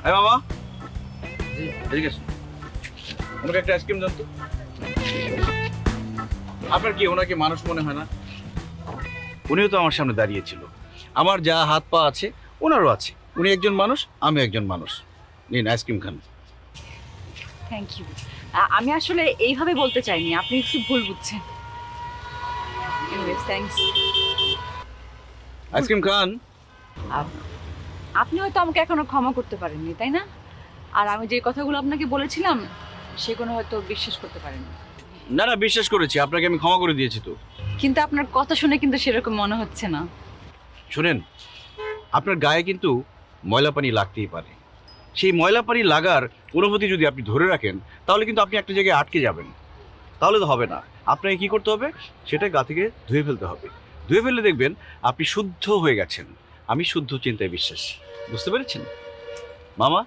হ্যাঁ মামা, এদিকে আসুন। ওনাকে একটা আইসক্রিম দেন তো। আপনার কি ওনাকে মানুষ মনে হয় না? উনিও তো আমার সামনে দাঁড়িয়েছিল। আমার যা হাত পা আছে ওনারও আছে। উনি একজন মানুষ, আমি একজন মানুষ। নিন আইসক্রিম খান। Thank you. আমি আসলে এইভাবে বলতে চাইনি, আপনি একটু ভুল বুঝছেন। Anyways thanks. আইসক্রিম খান। আপনি হয়তো আমাকে এখনো ক্ষমা করতে পারেননি, তাই না? আর আমি যে কথাগুলো আপনাকে বলেছিলাম সেগুলো হয়তো বিশ্বাস করতে পারেননি। না না, বিশ্বাস করেছি, আপনাকে আমি ক্ষমা করে দিয়েছি তো। কিন্তু আপনার কথা শুনে কিন্তু সেরকম মনে হচ্ছে না। শুনেন, আপনার গায়ে কিন্তু ময়লা পানি লাগতেই পারে। সেই ময়লা পানি লাগার অনুভূতি যদি আপনি ধরে রাখেন, তাহলে কিন্তু আপনি একটা জায়গায় আটকে যাবেন। তাহলে তো হবে না। আপনাকে কি করতে হবে, সেটা গা থেকে ধুয়ে ফেলতে হবে। ধুয়ে ফেললে দেখবেন আপনি শুদ্ধ হয়ে গেছেন। আমি শুদ্ধ চিন্তায় বিশ্বাসী। বুঝতে পেরেছেন মামা?